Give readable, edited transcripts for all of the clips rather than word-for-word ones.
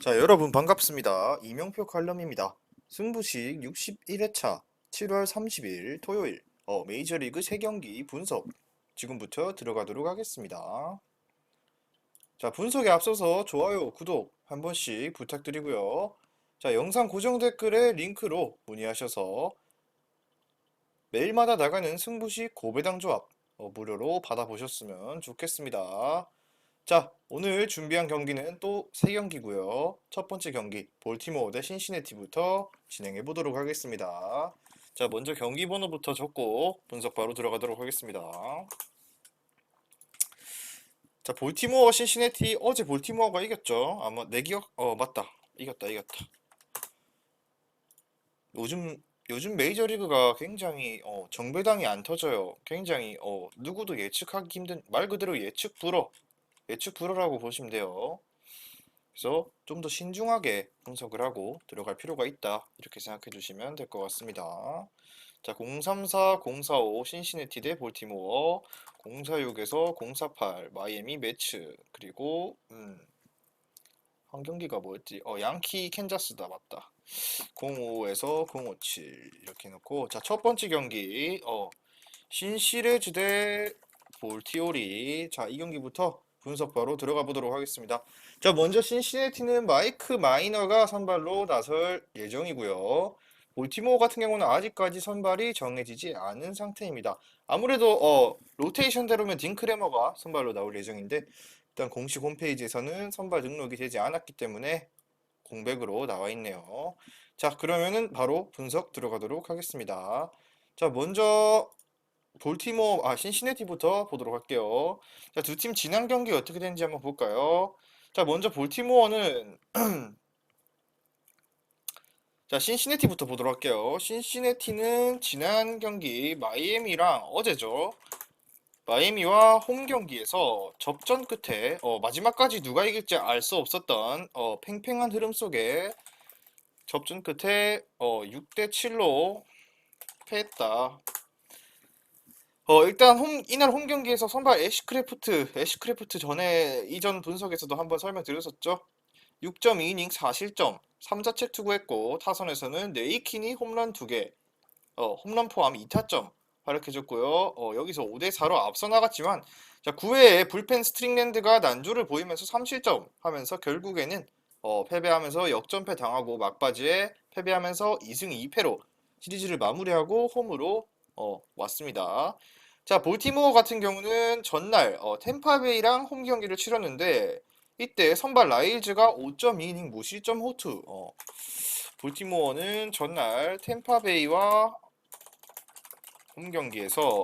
자, 여러분 반갑습니다. 이명표 칼럼입니다. 승부식 61회차 7월 30일 토요일 메이저리그 3경기 분석 지금부터 들어가도록 하겠습니다. 자, 분석에 앞서서 좋아요, 구독 한 번씩 부탁드리고요. 자, 영상 고정 댓글에 링크로 문의하셔서 매일마다 나가는 승부식 고배당 조합 무료로 받아보셨으면 좋겠습니다. 자, 오늘 준비한 경기는 또 3경기고요. 첫 번째 경기, 볼티모어 대 신시내티부터 진행해 보도록 하겠습니다. 자, 먼저 경기 번호부터 적고 분석 바로 들어가도록 하겠습니다. 자, 볼티모어 신시내티 어제 볼티모어가 이겼죠. 아마 내 기억 맞다. 이겼다. 요즘 메이저리그가 굉장히 정배당이 안 터져요. 굉장히 누구도 예측하기 힘든 말 그대로 예측 불허라고 보시면 돼요. 그래서 좀 더 신중하게 분석을 하고 들어갈 필요가 있다. 이렇게 생각해 주시면 될 것 같습니다. 자, 034, 045 신시내티 대 볼티모어, 046에서 048 마이애미 매츠, 그리고 한 경기가 뭐였지? 양키 캔자스다. 맞다. 05에서 057 이렇게 놓고, 자, 첫 번째 경기 신시래즈 대 볼티오리. 자, 이 경기부터 분석 바로 들어가 보도록 하겠습니다. 자, 먼저 신시내티는 마이크 마이너가 선발로 나설 예정이고요. 볼티모어 같은 경우는 아직까지 선발이 정해지지 않은 상태입니다. 아무래도 로테이션대로면 딩크레머가 선발로 나올 예정인데 일단 공식 홈페이지에서는 선발 등록이 되지 않았기 때문에 공백으로 나와 있네요. 자, 그러면은 바로 분석 들어가도록 하겠습니다. 자, 먼저 신시내티부터 보도록 할게요. 자, 두 팀 지난 경기 어떻게 됐는지 한번 볼까요? 자, 먼저 볼티모어는 자, 신시내티부터 보도록 할게요. 신시내티는 지난 경기 마이애미랑 어제죠. 마이애미와 홈 경기에서 접전 끝에 마지막까지 누가 이길지 알 수 없었던 팽팽한 흐름 속에 접전 끝에 6대 7로 패했다. 일단 이날 홈 경기에서 선발 애쉬크래프트 전에 이전 분석에서도 한번 설명드렸었죠. 6.2이닝 4실점, 3자책 투구했고 타선에서는 네이킨이 홈런 2개, 홈런 포함 2타점 활약해줬고요. 여기서 5대4로 앞서 나갔지만 자, 9회에 불펜 스트링랜드가 난조를 보이면서 3실점 하면서 결국에는 패배하면서 역전패 당하고 막바지에 패배하면서 2승 2패로 시리즈를 마무리하고 홈으로 왔습니다. 자, 볼티모어 같은 경우는 전날 템파베이랑 홈 경기를 치렀는데 이때 선발 라이즈가 5.2이닝 무실점 호투. 볼티모어는 전날 템파베이와 홈 경기에서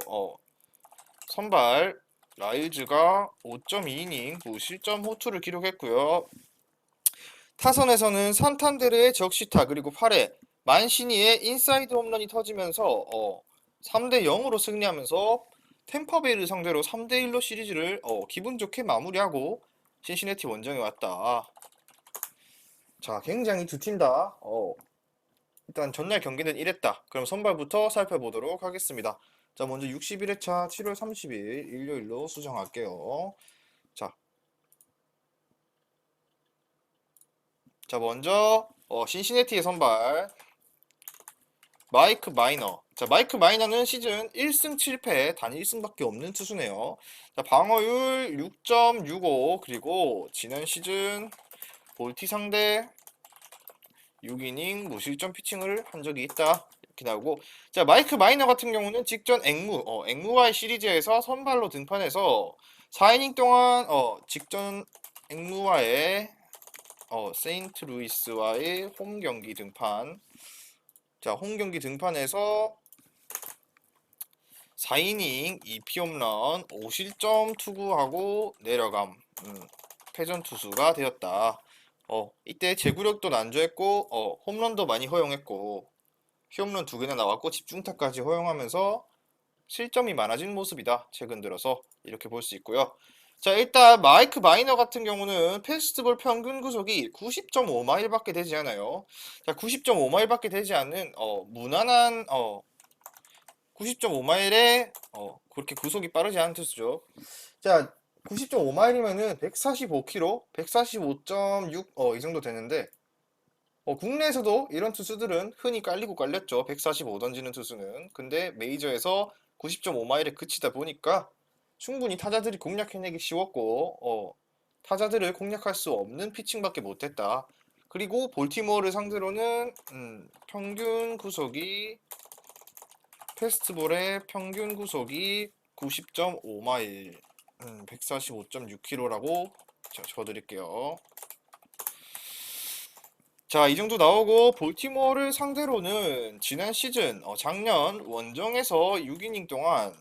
선발 라이즈가 5.2이닝 무실점 호투를 기록했고요. 타선에서는 산탄데르의 적시타 그리고 8회 만시니의 인사이드 홈런이 터지면서 3대 0으로 승리하면서 템파베이를 상대로 3대 1로 시리즈를 기분 좋게 마무리하고 신시내티 원정에 왔다. 자, 굉장히 두 팀 다 일단 전날 경기는 이랬다. 그럼 선발부터 살펴보도록 하겠습니다. 자, 먼저 61회차 7월 30일 일요일로 수정할게요. 자, 먼저 신시내티의 선발 마이크 마이너. 자, 마이크 마이너는 시즌 1승 7패 단 1승밖에 없는 투수네요. 자, 방어율 6.65 그리고 지난 시즌 볼티 상대 6이닝 무실점 피칭을 한 적이 있다. 이렇게 나오고 자, 마이크 마이너 같은 경우는 직전 앵무와의 시리즈에서 선발로 등판해서 4이닝 동안 직전 앵무와의 세인트루이스와의 홈 경기 등판. 자, 홈 경기 등판에서 4이닝 2피홈런 5실점 투구하고 내려감. 패전 투수가 되었다. 이때 제구력도 난조했고 홈런도 많이 허용했고 피홈런 2개나 나왔고 집중타까지 허용하면서 실점이 많아진 모습이다. 최근 들어서 이렇게 볼 수 있고요. 자, 일단 마이크 마이너 같은 경우는 페스티벌 평균 구속이 90.5마일밖에 되지 않아요. 자, 90.5마일밖에 되지 않는 무난한 90.5마일에 그렇게 구속이 빠르지 않은 투수죠. 자, 90.5마일이면은 145km, 145.6, 이 정도 되는데, 국내에서도 이런 투수들은 흔히 깔리고 깔렸죠. 145 던지는 투수는. 근데 메이저에서 90.5마일에 그치다 보니까 충분히 타자들이 공략해내기 쉬웠고, 타자들을 공략할 수 없는 피칭밖에 못했다. 그리고 볼티모어를 상대로는 평균 구속이 페스트볼의 평균 구속이 90.5마일, 145.6km라고 적어드릴게요. 자, 이 정도 나오고 볼티모어를 상대로는 지난 시즌 작년 원정에서 6이닝 동안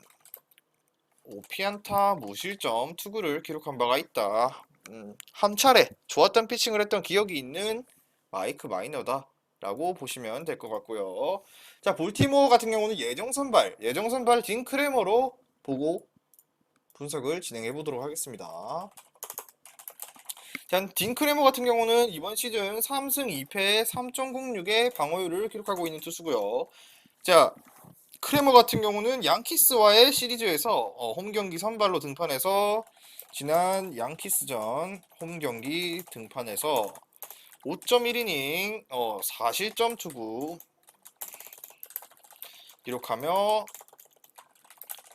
5피안타 무실점 투구를 기록한 바가 있다. 한 차례 좋았던 피칭을 했던 기억이 있는 마이크 마이너다라고 보시면 될 것 같고요. 자, 볼티모어 같은 경우는 예정 선발 딘 크레머로 보고 분석을 진행해 보도록 하겠습니다. 자, 딘 크레머 같은 경우는 이번 시즌 3승 2패 3.06의 방어율을 기록하고 있는 투수고요. 자, 크레머 같은 경우는 양키스와의 시리즈에서 홈 경기 선발로 등판해서 지난 양키스전 홈 경기 등판해서 5.1이닝 4실점 투구 기록하며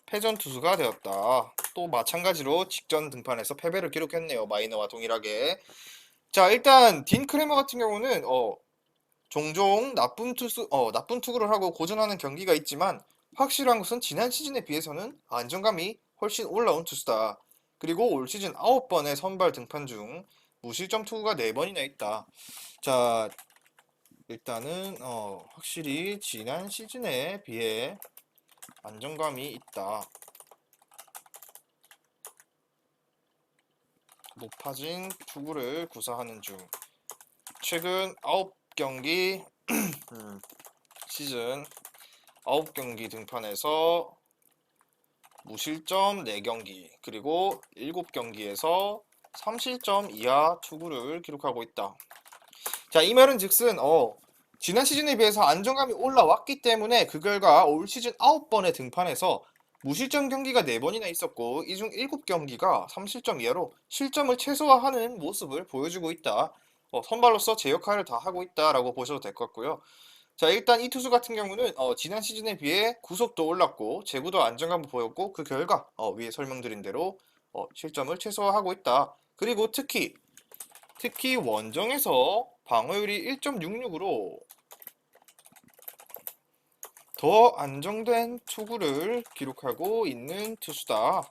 패전 투수가 되었다. 또 마찬가지로 직전 등판에서 패배를 기록했네요. 마이너와 동일하게. 자, 일단 딘 크레머 같은 경우는 종종 나쁜 투구를 하고 고전하는 경기가 있지만 확실한 것은 지난 시즌에 비해서는 안정감이 훨씬 올라온 투수다. 그리고 올 시즌 9번의 선발 등판 중 무실점 투구가 4번이나 있다. 자, 일단은 확실히 지난 시즌에 비해 안정감이 있다. 높아진 투구를 구사하는 중. 최근 9경기 시즌 9경기 등판에서 무실점 4경기 그리고 7경기에서 3실점 이하 투구를 기록하고 있다. 자, 이 말은 즉슨 지난 시즌에 비해서 안정감이 올라왔기 때문에 그 결과 올 시즌 9번의 등판에서 무실점 경기가 4번이나 있었고 이 중 7경기가 3실점 이하로 실점을 최소화하는 모습을 보여주고 있다. 선발로서 제 역할을 다 하고 있다라고 보셔도 될 것 같고요. 자, 일단 이 투수 같은 경우는 지난 시즌에 비해 구속도 올랐고 제구도 안정감을 보였고 그 결과 위에 설명드린 대로 실점을 최소화하고 있다. 그리고 특히 원정에서 방어율이 1.66으로 더 안정된 투구를 기록하고 있는 투수다.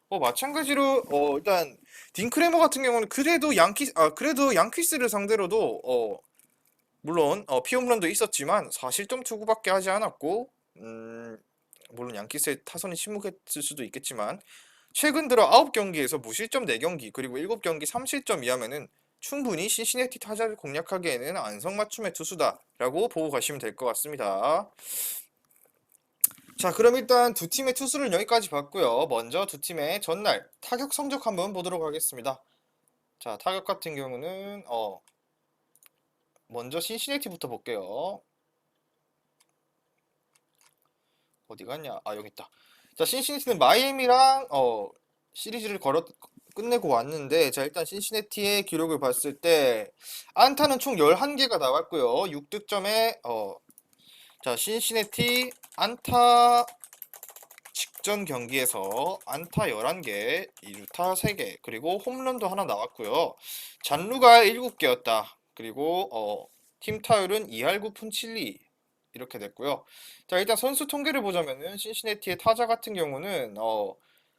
마찬가지로 일단 딘 크레머 같은 경우는 그래도 양키스를 상대로도 물론 피홈런도 있었지만 4실점 투구밖에 하지 않았고 물론 양키스의 타선이 침묵했을 수도 있겠지만 최근 들어 9경기에서 무실점 4경기 그리고 7경기 3실점 이하면은 충분히 신시내티 타자를 공략하기에는 안성맞춤의 투수다라고 보고 가시면 될 것 같습니다. 자, 그럼 일단 두 팀의 투수를 여기까지 봤고요. 먼저 두 팀의 전날 타격 성적 한번 보도록 하겠습니다. 자, 타격 같은 경우는 먼저 신시내티부터 볼게요. 어디 갔냐? 아, 여기 있다. 자, 신시내티는 마이애미랑 시리즈를 끝내고 왔는데, 자, 일단 신시내티의 기록을 봤을 때 안타는 총 11개가 나왔고요. 6득점에 자, 신시내티 안타 직전 경기에서 안타 11개, 2루타 3개, 그리고 홈런도 하나 나왔고요. 잔루가 7개였다. 그리고 팀 타율은 2할 9푼 7리 이렇게 됐고요. 자, 일단 선수 통계를 보자면은 신시내티의 타자 같은 경우는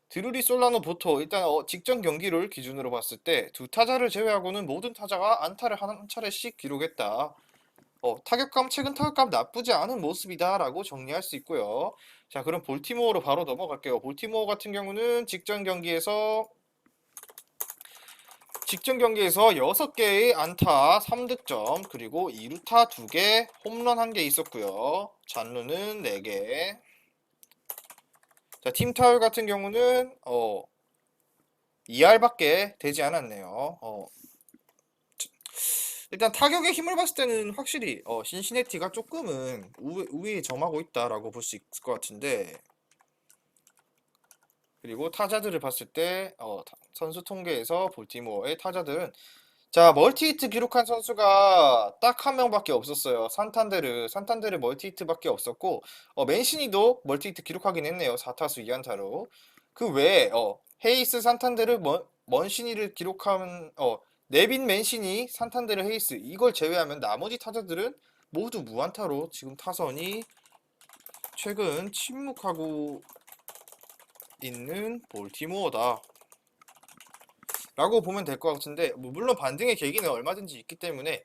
드루리 솔라노 보토 일단 직전 경기를 기준으로 봤을 때 두 타자를 제외하고는 모든 타자가 안타를 한 차례씩 기록했다. 최근 타격감 나쁘지 않은 모습이다라고 정리할 수 있고요. 자, 그럼 볼티모어로 바로 넘어갈게요. 볼티모어 같은 경우는 직전 경기에서 6개의 안타 3득점 그리고 2루타 2개 홈런 1개 있었고요. 잔루는 4개. 자, 팀 타율 같은 경우는 2할밖에 되지 않았네요. 일단 타격의 힘을 봤을 때는 확실히 신시내티가 조금은 우위에 점하고 있다라고 볼 수 있을 것 같은데 그리고 타자들을 봤을 때 선수 통계에서 볼티모어의 타자들은 자, 멀티히트 기록한 선수가 딱 한 명밖에 없었어요. 산탄데르 멀티히트밖에 없었고, 맨시니도 멀티히트 기록하긴 했네요. 4타수 2안타로. 그 외에, 헤이스, 산탄데르, 먼시니를 기록한, 네빈 맨시니, 산탄데르, 헤이스, 이걸 제외하면 나머지 타자들은 모두 무안타로 지금 타선이 최근 침묵하고 있는 볼티모어다. 라고 보면 될 것 같은데 물론 반등의 계기는 얼마든지 있기 때문에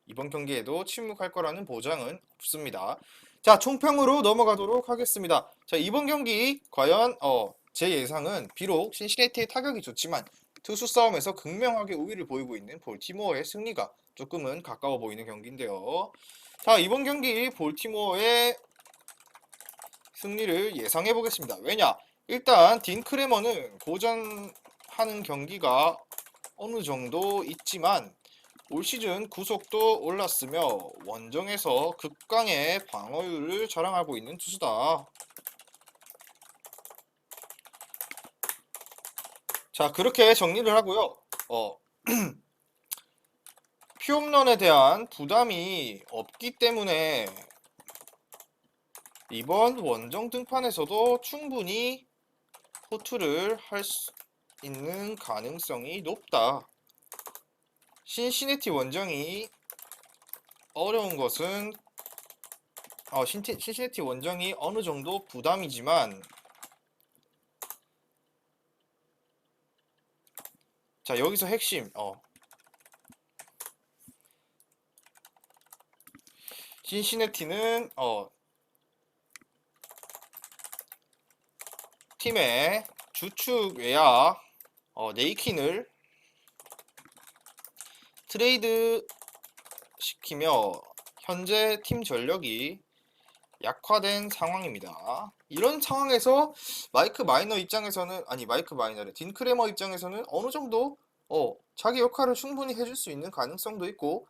이번 경기에도 침묵할 거라는 보장은 없습니다. 자, 총평으로 넘어가도록 하겠습니다. 자, 이번 경기 과연 제 예상은 비록 신시내티의 타격이 좋지만 투수 싸움에서 극명하게 우위를 보이고 있는 볼티모어의 승리가 조금은 가까워 보이는 경기인데요. 자, 이번 경기 볼티모어의 승리를 예상해 보겠습니다. 왜냐? 일단 딘 크레머는 고전하는 경기가 어느 정도 있지만 올 시즌 구속도 올랐으며 원정에서 극강의 방어율을 자랑하고 있는 투수다. 자, 그렇게 정리를 하고요. 피홈런에 대한 부담이 없기 때문에 이번 원정 등판에서도 충분히 호투를 할 수 있는 가능성이 높다. 신시내티 원정이 어려운 것은 신시내티 원정이 어느 정도 부담이지만 자, 여기서 핵심 신시내티는 팀의 주축 외야 네이킨을 트레이드 시키며 현재 팀 전력이 약화된 상황입니다. 이런 상황에서 딘 크레머 입장에서는 어느 정도 자기 역할을 충분히 해줄 수 있는 가능성도 있고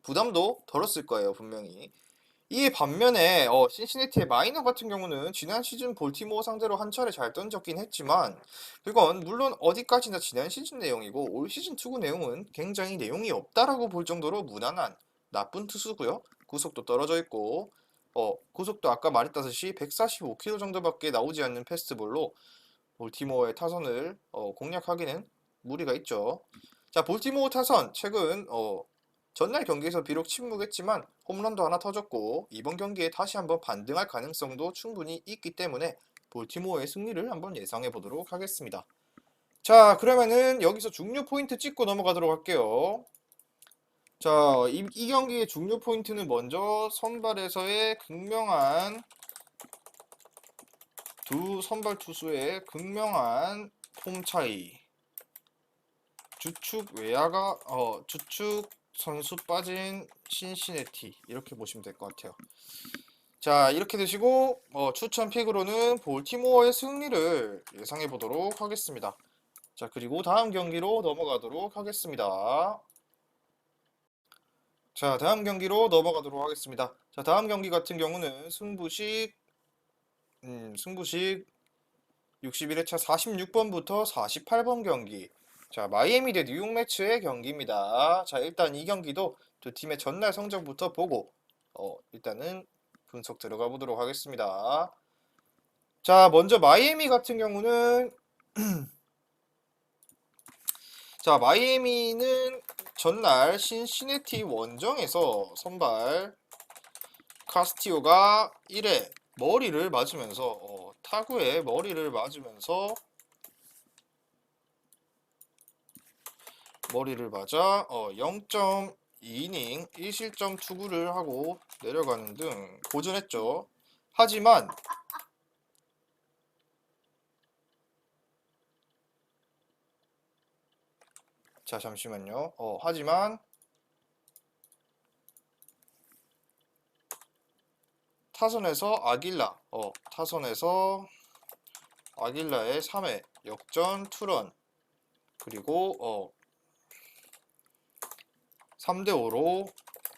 부담도 덜었을 거예요, 분명히. 이에 반면에 신시내티의 마이너 같은 경우는 지난 시즌 볼티모어 상대로 한 차례 잘 던졌긴 했지만 그건 물론 어디까지나 지난 시즌 내용이고 올 시즌 투구 내용은 굉장히 내용이 없다라고 볼 정도로 무난한 나쁜 투수고요. 구속도 떨어져 있고 구속도 아까 말했다시피 145km 정도밖에 나오지 않는 패스트볼로 볼티모어의 타선을 공략하기는 무리가 있죠. 자, 볼티모어 타선 최근 전날 경기에서 비록 침묵했지만 홈런도 하나 터졌고 이번 경기에 다시 한번 반등할 가능성도 충분히 있기 때문에 볼티모어의 승리를 한번 예상해 보도록 하겠습니다. 자, 그러면은 여기서 중요 포인트 찍고 넘어가도록 할게요. 자, 이 경기의 중요 포인트는 먼저 선발에서의 극명한 두 선발 투수의 극명한 폼 차이. 주축 선수 빠진 신시내티 이렇게 보시면 될 것 같아요. 자, 이렇게 되시고 추천 픽으로는 볼티모어의 승리를 예상해 보도록 하겠습니다. 자, 그리고 다음 경기로 넘어가도록 하겠습니다. 자, 다음 경기로 넘어가도록 하겠습니다. 자, 다음 경기 같은 경우는 승부식 61회차 46번부터 48번 경기. 자, 마이애미 대 뉴욕 매츠의 경기입니다. 자, 일단 이 경기도 두 팀의 전날 성적부터 보고 일단은 분석 들어가 보도록 하겠습니다. 자, 먼저 마이애미 같은 경우는 자, 마이애미는 전날 신시내티 원정에서 선발 카스티오가 1회 머리를 맞으면서 타구에 머리를 맞으면서 맞아 0.2이닝 1실점 투구를 하고 내려가는 등 고전했죠. 하지만 자, 잠시만요. 하지만 타선에서 아길라의 3회 역전 투런 그리고 3대5로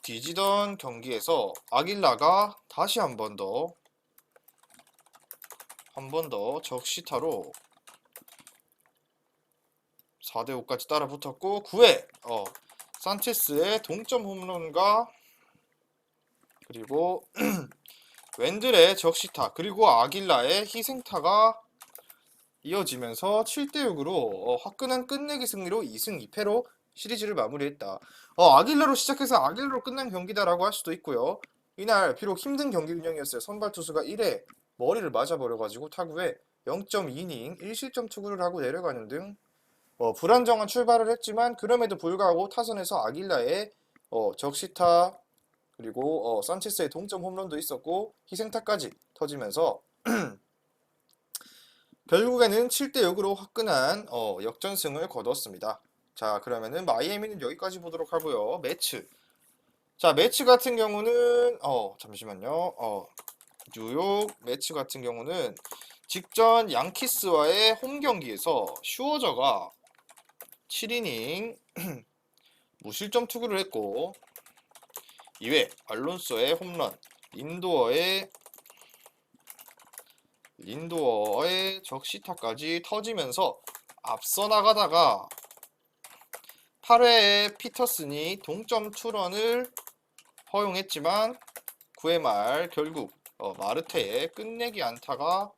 뒤지던 경기에서 아길라가 다시 한 번 더 적시타로 4대5까지 따라 붙었고 9회 산체스의 동점 홈런과 그리고 웬들의 적시타 그리고 아길라의 희생타가 이어지면서 7대6으로 화끈한 끝내기 승리로 2승 2패로 시리즈를 마무리했다. 아길라로 시작해서 아길라로 끝난 경기다라고 할 수도 있고요. 이날 비록 힘든 경기 운영이었어요. 선발 투수가 1회 머리를 맞아버려가지고 타구에 0.2이닝 1실점 투구를 하고 내려가는 등 불안정한 출발을 했지만 그럼에도 불구하고 타선에서 아길라의 적시타 그리고 산체스의 동점 홈런도 있었고 희생타까지 터지면서 결국에는 7대6으로 화끈한 역전승을 거뒀습니다. 자, 그러면은 마이애미는 여기까지 보도록 하고요. 매치. 자, 매치 같은 경우는 잠시만요. 뉴욕 매치 같은 경우는 직전 양키스와의 홈 경기에서 슈어저가 7이닝 무실점 투구를 했고 2회 알론소의 홈런, 린도어의 적시타까지 터지면서 앞서 나가다가 8회에 피터슨이 동점 투런을 허용했지만 9회 말 결국 마르테의 끝내기 안타가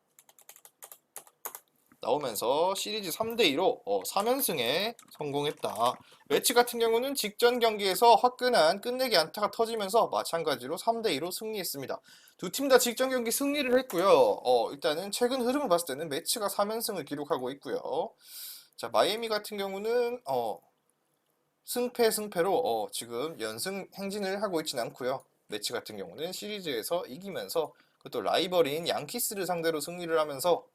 나오면서 시리즈 3대2로 3연승에 성공했다. 매치 같은 경우는 직전 경기에서 화끈한 끝내기 안타가 터지면서 마찬가지로 3대2로 승리했습니다. 두 팀 다 직전 경기 승리를 했고요. 일단은 최근 흐름을 봤을 때는 매치가 3연승을 기록하고 있고요. 자, 마이애미 같은 경우는 승패로 지금 연승 행진을 하고 있지는 않고요. 매치 같은 경우는 시리즈에서 이기면서 또 라이벌인 양키스를 상대로 승리를 하면서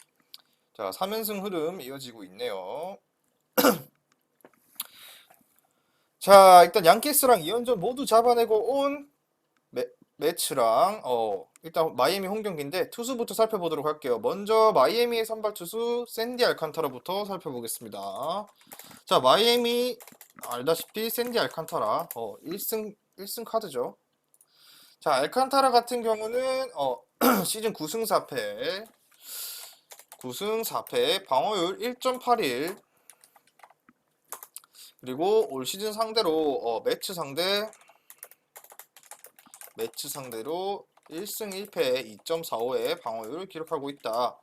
자, 3연승 흐름 이어지고 있네요. 자, 일단 양키스랑 2연전 모두 잡아내고 온 매치랑 일단 마이애미 홈 경기인데 투수부터 살펴보도록 할게요. 먼저 마이애미의 선발 투수 샌디 알칸타라부터 살펴보겠습니다. 자, 마이애미 알다시피 샌디 알칸타라 1승 카드죠. 자, 알칸타라 같은 경우는 시즌 9승 4패 방어율 1.81 그리고 올 시즌 상대로 매치 상대로 1승 1패 2.45의 방어율을 기록하고 있다.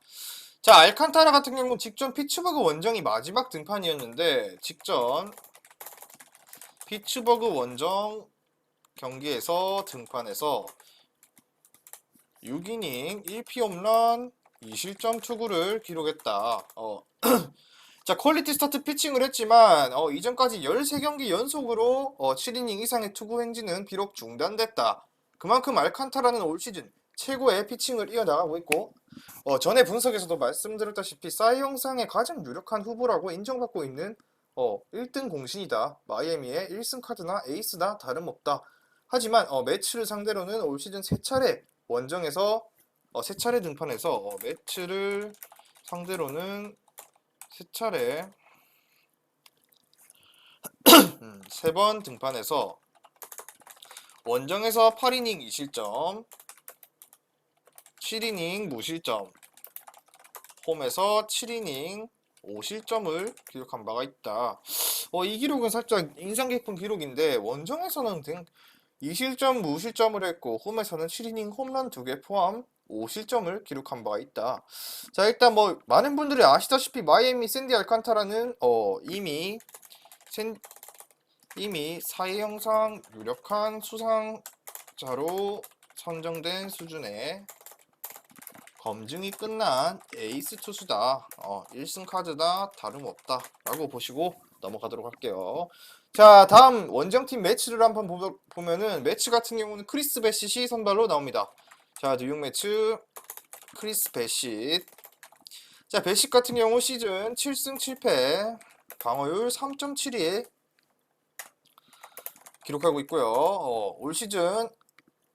자, 알칸타라 같은 경우는 직전 피츠버그 원정이 마지막 등판이었는데 직전 피츠버그 원정 경기에서 등판해서 6이닝 1피 홈런 2실점 투구를 기록했다. 자, 퀄리티 스타트 피칭을 했지만 이전까지 13경기 연속으로 7이닝 이상의 투구 행진은 비록 중단됐다. 그만큼 알칸타라는 올 시즌 최고의 피칭을 이어나가고 있고 전에 분석에서도 말씀드렸다시피 사이 영상의 가장 유력한 후보라고 인정받고 있는 1등 공신이다. 마이애미의 1승 카드나 에이스나 다름없다. 하지만 매치를 상대로는 올 시즌 3차례 원정에서 3차례 등판해서 매치를 상대로는 3차례 3번 등판해서 원정에서 8이닝 2실점 7이닝 무실점 홈에서 7이닝 5실점을 기록한 바가 있다. 이 기록은 살짝 인상 깊은 기록인데 원정에서는 2실점 무실점을 했고 홈에서는 7이닝 홈런 2개 포함 5실점을 기록한 바가 있다. 자, 일단 많은 분들이 아시다시피 마이애미 샌디 알칸타라는 이미 사이 영상 유력한 수상자로 선정된 수준의 검증이 끝난 에이스 투수다. 1승 카드다 다름없다 라고 보시고 넘어가도록 할게요. 자, 다음 원정팀 매치를 한번 보면은 매치 같은 경우는 크리스 베시시 선발로 나옵니다. 자, 뉴욕 매치 크리스 베시. 자, 베시 같은 경우 시즌 7승 7패 방어율 3.72 기록하고 있고요. 올 시즌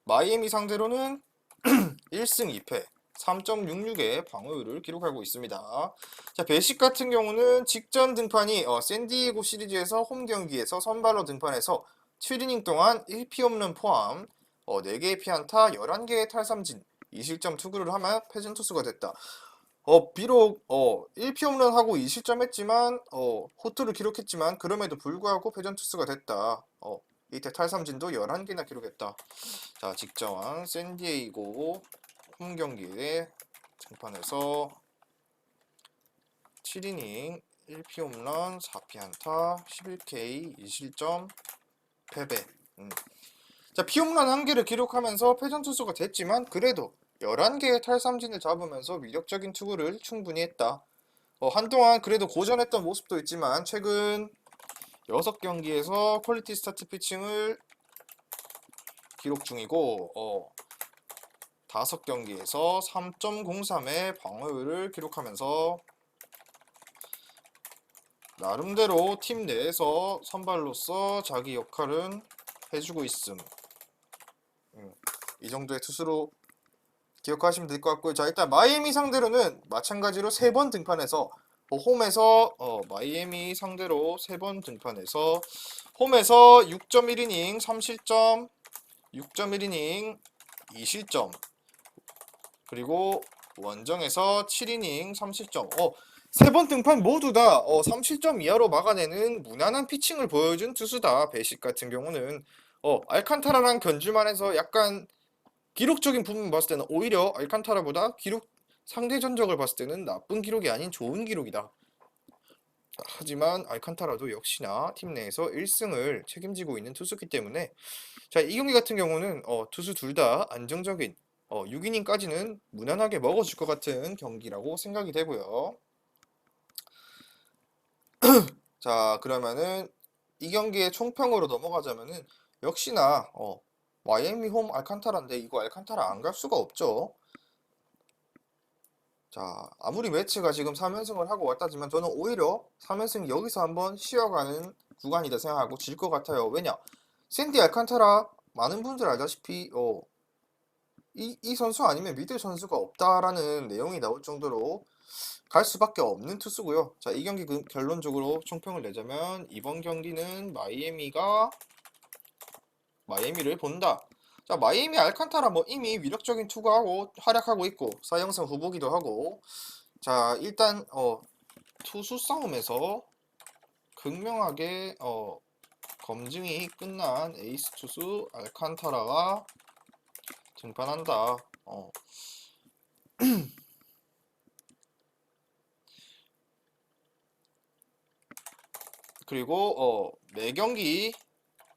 마이애미 상대로는 1승 2패 3.66의 방어율을 기록하고 있습니다. 자, 베식 같은 경우는 직전 등판이 샌디에고 시리즈에서 홈 경기에서 선발로 등판해서 7이닝 동안 1피 홈런 포함 4개의 피안타 11개의 탈삼진 2실점 투구를 하며 패전 투수가 됐다. 비록 1피 홈런하고 2실점 했지만 호투를 기록했지만 그럼에도 불구하고 패전 투수가 됐다. 이때 탈삼진도 11개나 기록했다. 자, 직전 샌디에이고 홈 경기에 등판해서 7이닝 1피 홈런 4피 안타 11K 2실점 패배. 자, 피홈런 1개를 기록하면서 패전 투수가 됐지만 그래도 11개의 탈삼진을 잡으면서 위력적인 투구를 충분히 했다. 한동안 그래도 고전했던 모습도 있지만 최근 6경기에서 퀄리티 스타트 피칭을 기록 중이고 5경기에서 3.03의 방어율을 기록하면서 나름대로 팀 내에서 선발로서 자기 역할은 해주고 있음. 이 정도의 투수로 기억하시면 될 것 같고요. 자, 일단 마이애미 상대로는 마찬가지로 3번 등판해서 홈에서 마이애미 상대로 3번 등판해서 홈에서 6.1이닝 3실점, 6.1이닝 2실점, 그리고 원정에서 7이닝 3실점. 3번 등판 모두 다 3실점 이하로 막아내는 무난한 피칭을 보여준 투수다. 베이식 같은 경우는 알칸타라랑 견줄만 해서 약간 기록적인 부분 봤을 때는 오히려 알칸타라보다 기록 상대 전적을 봤을 때는 나쁜 기록이 아닌 좋은 기록이다. 하지만 알칸타라도 역시나 팀 내에서 1승을 책임지고 있는 투수기 때문에 자, 이 경기 같은 경우는 투수 둘 다 안정적인 6이닝까지는 무난하게 먹어줄 것 같은 경기라고 생각이 되고요. 자, 그러면은 이 경기의 총평으로 넘어가자면은 역시나 마이애미 홈 알칸타라인데 이거 알칸타라 안 갈 수가 없죠. 자, 아무리 매치가 지금 3연승을 하고 왔다지만 저는 오히려 3연승 여기서 한번 쉬어가는 구간이다 생각하고 질 것 같아요. 왜냐? 샌디 알칸타라 많은 분들 알다시피 이 선수 아니면 믿을 선수가 없다라는 내용이 나올 정도로 갈 수밖에 없는 투수고요. 자, 이 경기 결론적으로 총평을 내자면 이번 경기는 마이애미를 본다. 자, 마이애미 알칸타라 뭐 이미 위력적인 투구하고 활약하고 있고 사형성 후보기도 하고 자, 일단 투수 싸움에서 극명하게 검증이 끝난 에이스 투수 알칸타라가 등판한다. 그리고 매 경기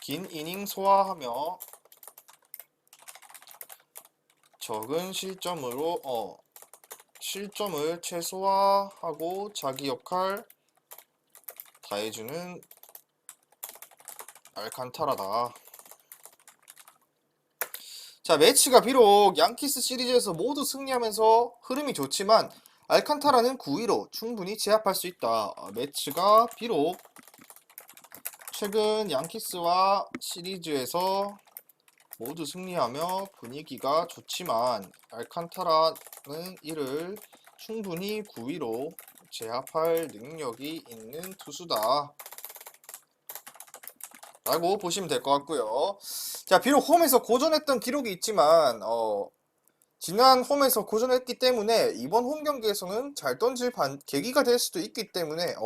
긴 이닝 소화하며 적은 실점으로 실점을 최소화하고 자기 역할 다해주는 알칸타라다. 자, 매치가 비록 양키스 시리즈에서 모두 승리하면서 흐름이 좋지만 알칸타라는 9위로 충분히 제압할 수 있다. 매치가 비록 최근 양키스와 시리즈에서 모두 승리하며 분위기가 좋지만 알칸타라는 이를 충분히 9위로 제압할 능력이 있는 투수다 라고 보시면 될 것 같고요. 자, 비록 홈에서 고전했던 기록이 있지만 지난 홈에서 고전했기 때문에 이번 홈 경기에서는 잘 던질 계기가 될 수도 있기 때문에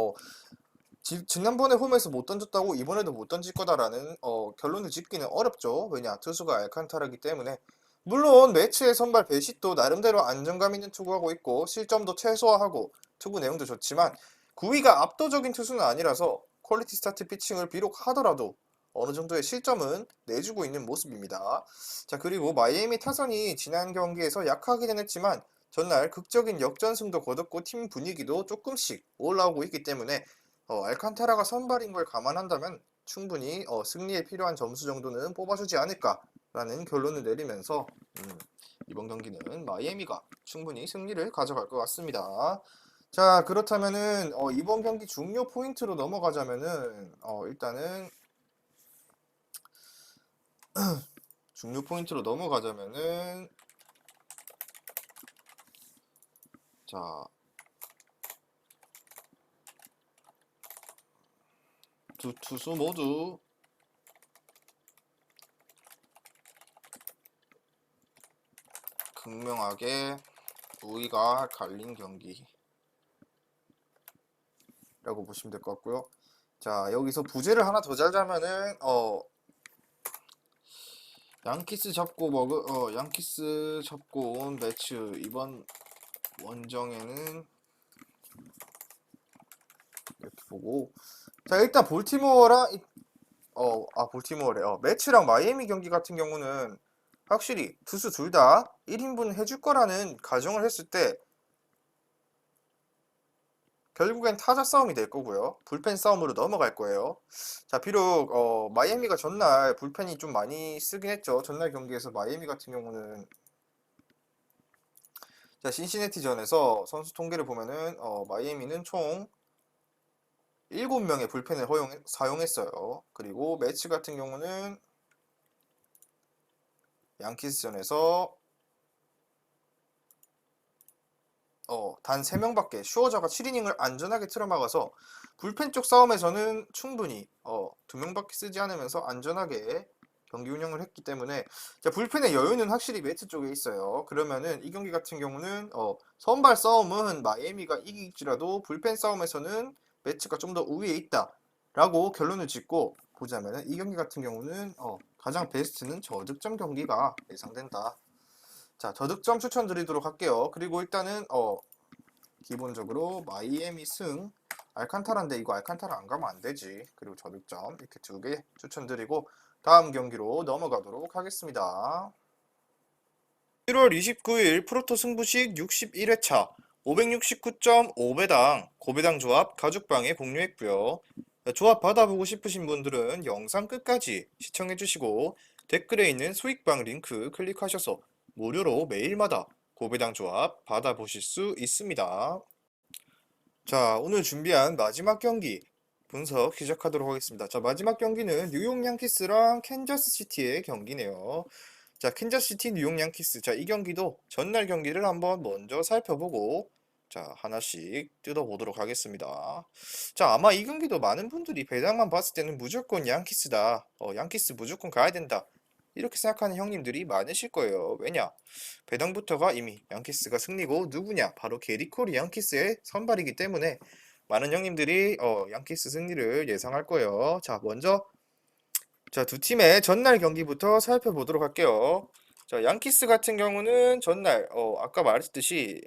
지난번에 홈에서 못 던졌다고 이번에도 못 던질 거다라는 결론을 짓기는 어렵죠. 왜냐, 투수가 알칸타라기 때문에. 물론 매치의 선발 베시도 나름대로 안정감 있는 투구하고 있고 실점도 최소화하고 투구 내용도 좋지만 9위가 압도적인 투수는 아니라서 퀄리티 스타트 피칭을 비록 하더라도 어느 정도의 실점은 내주고 있는 모습입니다. 자, 그리고 마이애미 타선이 지난 경기에서 약하기는 했지만 전날 극적인 역전승도 거뒀고 팀 분위기도 조금씩 올라오고 있기 때문에 알칸타라가 선발인 걸 감안한다면 충분히 승리에 필요한 점수 정도는 뽑아주지 않을까라는 결론을 내리면서 이번 경기는 마이애미가 충분히 승리를 가져갈 것 같습니다. 자, 그렇다면은 이번 경기 중요 포인트로 넘어가자면은 일단은 중요 포인트로 넘어가자면은 자, 두 투수 모두 극명하게 우위가 갈린 경기라고 보시면 될 것 같고요. 자, 여기서 부제를 하나 더 잘자면은 양키스 잡고 온 매치 이번 원정에는 이렇게 보고, 자, 일단 볼티모어래. 매치랑 마이애미 경기 같은 경우는 확실히 투수 둘 다 1인분 해줄 거라는 가정을 했을 때 결국엔 타자 싸움이 될 거고요. 불펜 싸움으로 넘어갈 거예요. 자, 비록 마이애미가 전날 불펜이 좀 많이 쓰긴 했죠. 전날 경기에서 마이애미 같은 경우는, 자, 신시내티전에서 선수 통계를 보면은 마이애미는 총 7명의 불펜을 사용했어요. 그리고 매치 같은 경우는 양키스전에서 단 3명밖에, 슈어저가 7이닝을 안전하게 틀어막아서 불펜 쪽 싸움에서는 충분히 2명밖에 쓰지 않으면서 안전하게 경기 운영을 했기 때문에, 자, 불펜의 여유는 확실히 매트 쪽에 있어요. 그러면은 이 경기 같은 경우는 선발 싸움은 마이애미가 이길지라도 불펜 싸움에서는 매트가 좀 더 우위에 있다라고 결론을 짓고 보자면은, 이 경기 같은 경우는 가장 베스트는 저득점 경기가 예상된다. 자, 저득점 추천드리도록 할게요. 그리고 일단은 기본적으로 마이애미 승, 알칸타라인데 이거 알칸타라 안 가면 안 되지. 그리고 저득점 이렇게 2개 추천드리고 다음 경기로 넘어가도록 하겠습니다. 1월 29일 프로토 승부식 61회차 569.5배당 고배당 조합 가죽방에 공유했고요. 조합 받아보고 싶으신 분들은 영상 끝까지 시청해주시고 댓글에 있는 수익방 링크 클릭하셔서 무료로 매일마다 고배당 조합 받아보실 수 있습니다. 자, 오늘 준비한 마지막 경기 분석 시작하도록 하겠습니다. 자, 마지막 경기는 뉴욕 양키스랑 캔자스 시티의 경기네요. 자, 캔자스시티 뉴욕 양키스. 자, 이 경기도 전날 경기를 한번 먼저 살펴보고 자, 하나씩 뜯어보도록 하겠습니다. 자, 아마 이 경기도 많은 분들이 배당만 봤을 때는 무조건 양키스다. 양키스 무조건 가야 된다. 이렇게 생각하는 형님들이 많으실 거예요. 왜냐? 배당부터가 이미 양키스가 승리고, 누구냐? 바로 게리 콜이 양키스의 선발이기 때문에 많은 형님들이 양키스 승리를 예상할 거예요. 자, 먼저 자, 두 팀의 전날 경기부터 살펴보도록 할게요. 자, 양키스 같은 경우는 전날 아까 말했듯이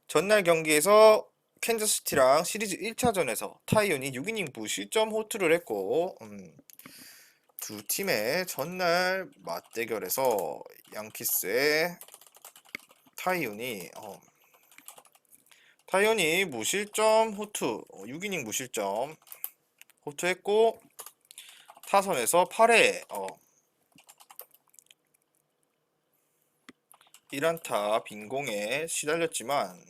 전날 경기에서 캔자스시티랑 시리즈 1차전에서 타이온이 6이닝 무실점 호투를 했고, 두 팀의 전날 맞대결에서 양키스의 타이온이 무실점 호투, 6이닝 무실점 호투했고, 타선에서 8회 1안타 빈공에 시달렸지만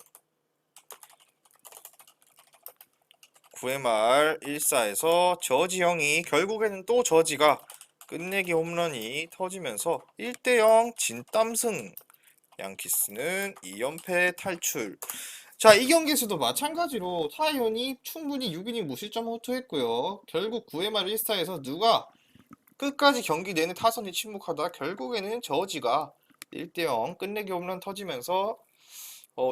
9회 말 1사에서 저지 형이, 결국에는 또 저지가 끝내기 홈런이 터지면서 1대0 진땀승. 양키스는 2연패 탈출. 자, 이 경기에서도 마찬가지로 타이온이 충분히 6이닝 무실점 호투했고요. 결국 9회 말 1사에서 누가 끝까지 경기 내내 타선이 침묵하다 결국에는 저지가 1대0 끝내기 홈런 터지면서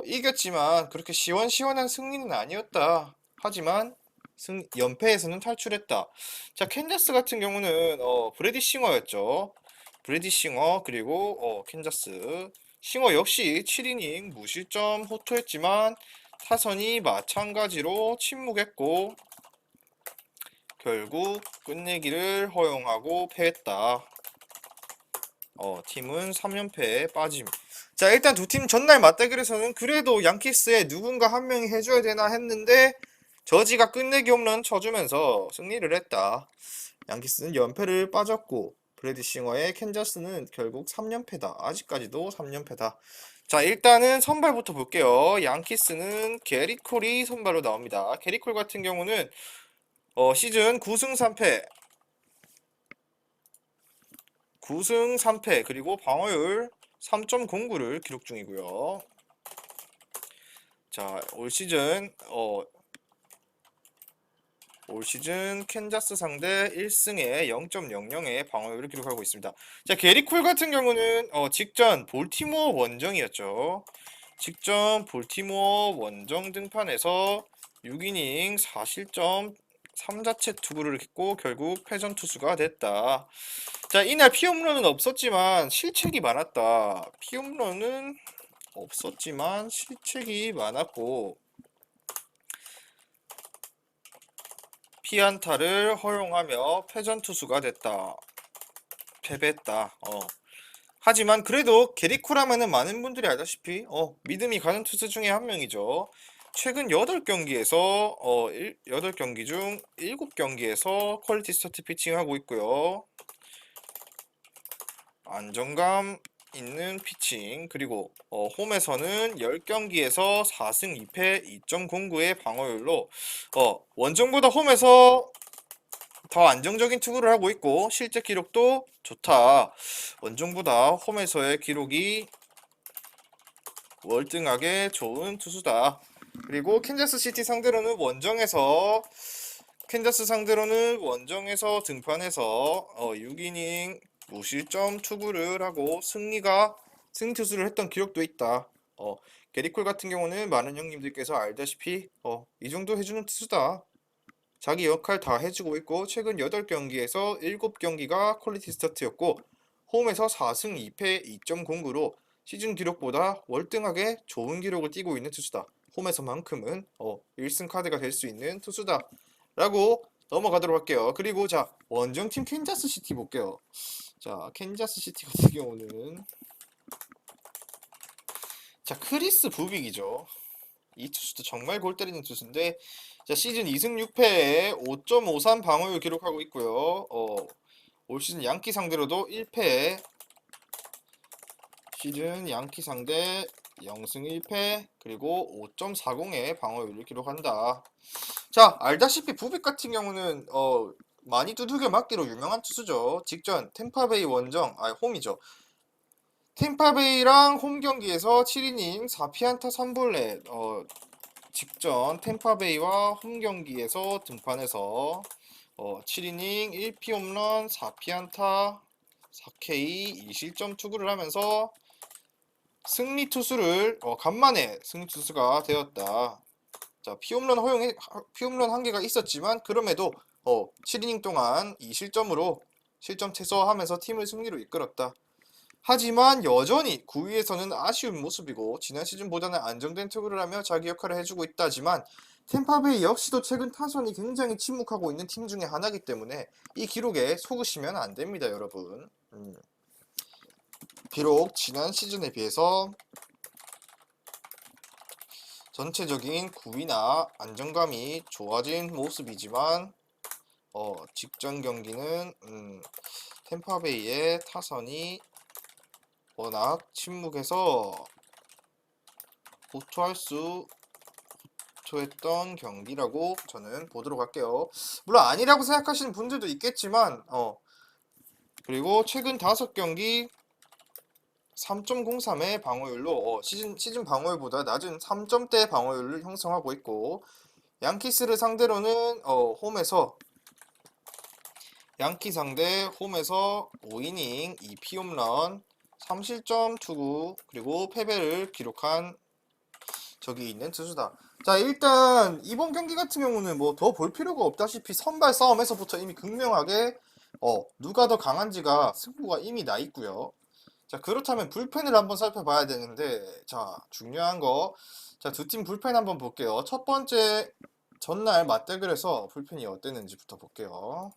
이겼지만 그렇게 시원시원한 승리는 아니었다. 하지만 연패에서는 탈출했다. 자, 캔자스 같은 경우는 브래디 싱어였죠. 브래디 싱어, 그리고 캔자스 싱어 역시 7이닝 무실점 호투했지만 타선이 마찬가지로 침묵했고 결국 끝내기를 허용하고 패했다. 팀은 3연패에 빠짐. 자, 일단 두 팀 전날 맞대결에서는 그래도 양키스에 누군가 한 명이 해줘야 되나 했는데 저지가 끝내기 홈런 쳐주면서 승리를 했다. 양키스는 연패를 빠졌고 브래디 싱어의 캔자스는 결국 3연패다. 아직까지도 3연패다. 자, 일단은 선발부터 볼게요. 양키스는 게리 콜이 선발로 나옵니다. 게리 콜 같은 경우는 시즌 9승 3패 그리고 방어율 3.09를 기록 중이고요. 자, 올 시즌 올 시즌 캔자스 상대 1승에 0.00의 방어율을 기록하고 있습니다. 자, 게리 콜 같은 경우는 직전 볼티모어 원정이었죠. 직전 볼티모어 원정 등판에서 6이닝 4실점 3자체 투구를 했고 결국 패전 투수가 됐다. 자, 이날 피홈런은 없었지만 실책이 많았다. 피홈런은 없었지만 실책이 많았고 피안타를 허용하며 패전 투수가 됐다. 패배했다. 하지만 그래도 게리코라면은 많은 분들이 알다시피 믿음이 가는 투수 중에 한 명이죠. 최근 8경기에서 8경기 중 7경기에서 퀄리티 스타트 피칭하고 있고요. 안정감 있는 피칭, 그리고 홈에서는 10경기에서 4승 2패 2.09의 방어율로 원정보다 홈에서 더 안정적인 투구를 하고 있고 실제 기록도 좋다. 원정보다 홈에서의 기록이 월등하게 좋은 투수다. 그리고 캔자스 시티 상대로는 원정에서 등판해서 6이닝 무실점 투구를 하고 승리 투수를 했던 기록도 있다. 게리콜 같은 경우는 많은 형님들께서 알다시피 이 정도 해주는 투수다. 자기 역할 다 해주고 있고 최근 8경기에서 7경기가 퀄리티 스타트였고 홈에서 4승 2패 2.09로 시즌 기록보다 월등하게 좋은 기록을 띄고 있는 투수다. 홈에서만큼은 1승 카드가 될 수 있는 투수다. 라고 넘어가도록 할게요. 그리고 자, 원정팀 캔자스 시티 볼게요. 자, 캔자스 시티 같은 경우는 자, 크리스 부빅이죠. 이 투수도 정말 골 때리는 투수인데 자, 시즌 2승 6패에 5.53 방어율 기록하고 있고요. 올 시즌 양키 상대로도 1패, 시즌 양키 상대 0승 1패, 그리고 5.40의 방어율을 기록한다. 자, 알다시피 부빅 같은 경우는 많이 두들겨 맞기로 유명한 투수죠. 직전 템파베이 홈이죠. 템파베이랑 홈 경기에서 7이닝 4피안타 3볼넷, 직전 템파베이와 홈 경기에서 등판해서 7이닝 1피 홈런 4피안타 4K 2실점 투구를 하면서 승리 투수를 간만에 승리 투수가 되었다. 자, 피홈런 한 개가 있었지만 그럼에도 7이닝 동안 2실점으로 실점 최소화하면서 팀을 승리로 이끌었다. 하지만 여전히 9위에서는 아쉬운 모습이고 지난 시즌보다는 안정된 투구를 하며 자기 역할을 해주고 있다지만 템파베이 역시도 최근 타선이 굉장히 침묵하고 있는 팀 중에 하나이기 때문에 이 기록에 속으시면 안 됩니다, 여러분. 비록 지난 시즌에 비해서 전체적인 9위나 안정감이 좋아진 모습이지만 직전 경기는 템파베이의 타선이 워낙 침묵해서 호투했던 경기라고 저는 보도록 할게요. 물론 아니라고 생각하시는 분들도 있겠지만 그리고 최근 5경기 3.03의 방어율로 시즌 방어율보다 낮은 3점대 방어율을 형성하고 있고 양키스를 상대로는 양키 상대 홈에서 5이닝 2피 홈런 3실점 투구 그리고 패배를 기록한 적이 있는 투수다. 자, 일단 이번 경기 같은 경우는 뭐 더 볼 필요가 없다시피 선발 싸움에서부터 이미 극명하게 누가 더 강한지가 승부가 이미 나 있고요. 자, 그렇다면 불펜을 한번 살펴봐야 되는데 자, 중요한 거. 자, 두 팀 불펜 한번 볼게요. 첫 번째 전날 맞대결에서 불펜이 어땠는지부터 볼게요.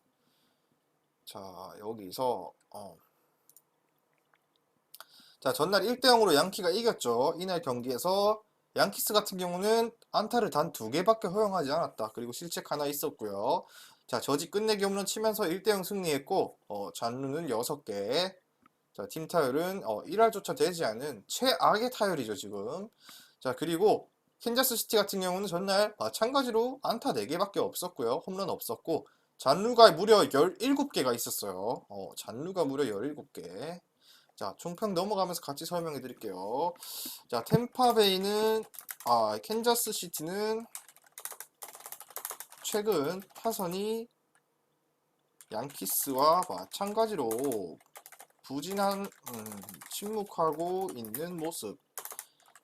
자, 여기서 자, 전날 1대0으로 양키가 이겼죠. 이날 경기에서 양키스 같은 경우는 안타를 단 2개밖에 허용하지 않았다. 그리고 실책 하나 있었고요. 자, 저지 끝내기 홈런 치면서 1대0 승리했고 잔루는 6개. 자, 팀 타율은 1할조차 되지 않은 최악의 타율이죠, 지금. 자, 그리고 캔자스 시티 같은 경우는 전날 마찬가지로 안타 4개밖에 없었고요. 홈런 없었고 잔루가 무려 17개가 있었어요. 잔루가 무려 17개. 자, 총평 넘어가면서 같이 설명해 드릴게요. 자, 캔자스 시티는 최근 타선이 양키스와 마찬가지로 부진한 침묵하고 있는 모습.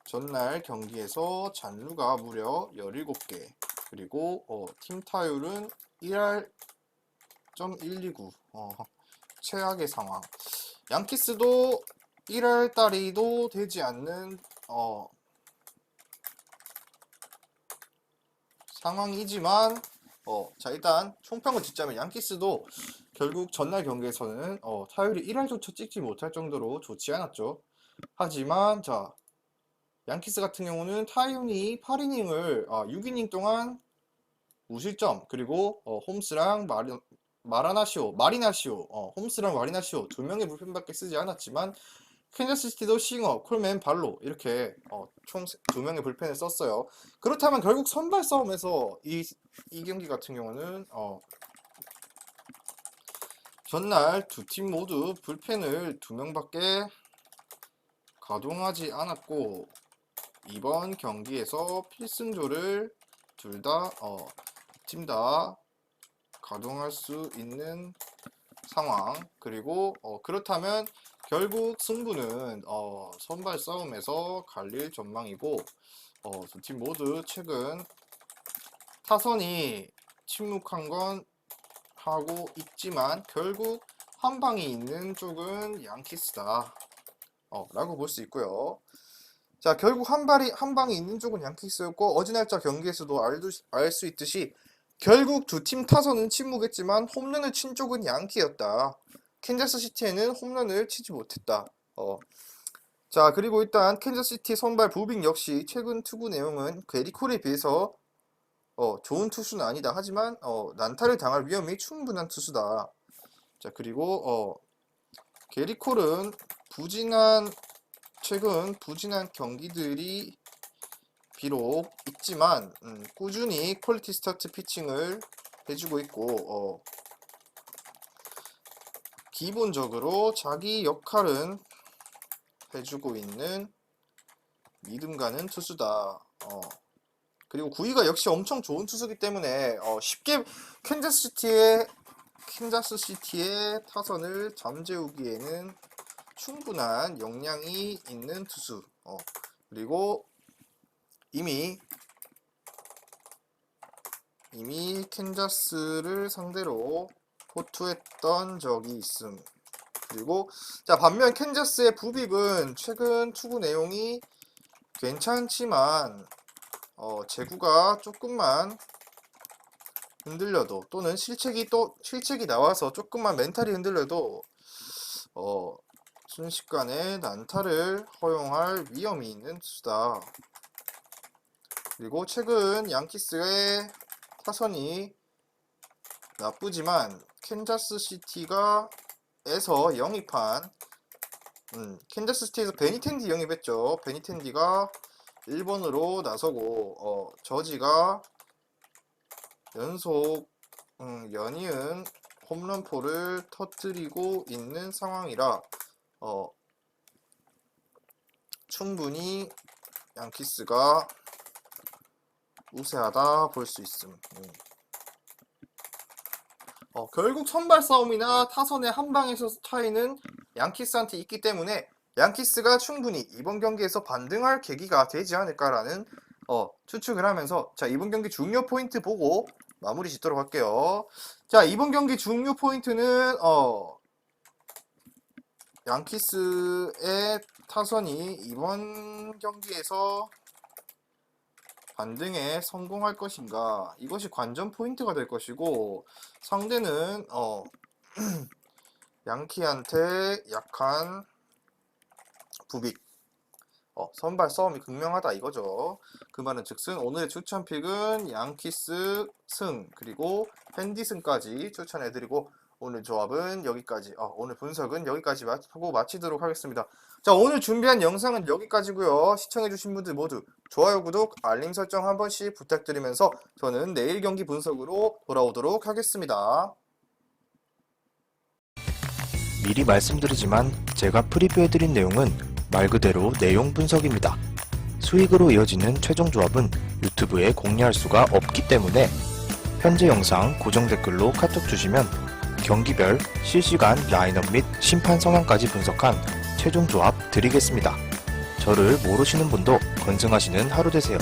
전날 경기에서 잔루가 무려 17개, 그리고 팀 타율은 1할.129, 최악의 상황. 양키스도 1할 따리도 되지 않는 상황이지만 자, 일단 총평을 짓자면 양키스도 결국 전날 경기에서는 타율이 1할조차 찍지 못할 정도로 좋지 않았죠. 하지만 자, 양키스 같은 경우는 타이온이 8이닝을 6이닝 동안 무실점, 그리고 홈스랑 마리나시오, 홈스랑 마리나시오 두 명의 불펜밖에 쓰지 않았지만 캔자스시티도 싱어, 콜맨, 발로 이렇게 총 두 명의 불펜을 썼어요. 그렇다면 결국 선발 싸움에서 이 경기 같은 경우는 전날 두 팀 모두 불펜을 두 명밖에 가동하지 않았고, 이번 경기에서 필승조를 둘 다 팀 다 가동할 수 있는 상황. 그리고 그렇다면 결국 승부는 선발 싸움에서 갈릴 전망이고, 두 팀 모두 최근 타선이 침묵한 건 하고 있지만 결국 한 방이 있는 쪽은 양키스다 라고 볼 수 있고요. 자, 결국 한 방이 있는 쪽은 양키스였고, 어지날짜 경기에서도 알 수 있듯이 결국 두 팀 타선은 침묵했지만 홈런을 친 쪽은 양키였다. 캔자스시티에는 홈런을 치지 못했다. 자, 그리고 일단 캔자스시티 선발 부빅 역시 최근 투구 내용은 게리콜에 비해서 좋은 투수는 아니다. 하지만 난타를 당할 위험이 충분한 투수다. 자, 그리고 게리콜은 최근 부진한 경기들이 비록 있지만 꾸준히 퀄리티 스타트 피칭을 해주고 있고, 기본적으로 자기 역할은 해주고 있는 믿음 가는 투수다. 그리고 구위가 역시 엄청 좋은 투수기 때문에 쉽게 캔자스시티의 타선을 잠재우기에는 충분한 역량이 있는 투수. 그리고 이미 캔자스를 상대로 호투했던 적이 있음. 그리고 자, 반면 캔자스의 부빅은 최근 투구 내용이 괜찮지만 제구가 조금만 흔들려도, 또는 실책이 나와서 조금만 멘탈이 흔들려도 순식간에 난타를 허용할 위험이 있는 투수다. 그리고 최근 양키스의 타선이 나쁘지만 캔자스시티에서 영입한 캔자스시티에서 베니텐디 영입했죠. 베니텐디가 1번으로 나서고 저지가 연속 연이은 홈런포를 터뜨리고 있는 상황이라 충분히 양키스가 우세하다 볼 수 있음. 결국 선발 싸움이나 타선의 한 방에서 차이는 양키스한테 있기 때문에 양키스가 충분히 이번 경기에서 반등할 계기가 되지 않을까라는 추측을 하면서, 자, 이번 경기 중요 포인트 보고 마무리 짓도록 할게요. 자, 이번 경기 중요 포인트는 양키스의 타선이 이번 경기에서 반등에 성공할 것인가, 이것이 관전 포인트가 될 것이고, 상대는 양키한테 약한 부빅, 선발 싸움이 극명하다 이거죠. 그 말은 즉슨 오늘의 추천픽은 양키스 승, 그리고 펜디 승까지 추천해드리고, 오늘 조합은 여기까지, 오늘 분석은 여기까지 하고 마치도록 하겠습니다. 자, 오늘 준비한 영상은 여기까지고요. 시청해주신 분들 모두 좋아요, 구독, 알림 설정 한 번씩 부탁드리면서 저는 내일 경기 분석으로 돌아오도록 하겠습니다. 미리 말씀드리지만 제가 프리뷰해드린 내용은 말 그대로 내용 분석입니다. 수익으로 이어지는 최종 조합은 유튜브에 공개할 수가 없기 때문에 현재 영상 고정 댓글로 카톡 주시면 경기별 실시간 라인업 및 심판 성향까지 분석한 최종 조합 드리겠습니다. 저를 모르시는 분도 건승하시는 하루 되세요.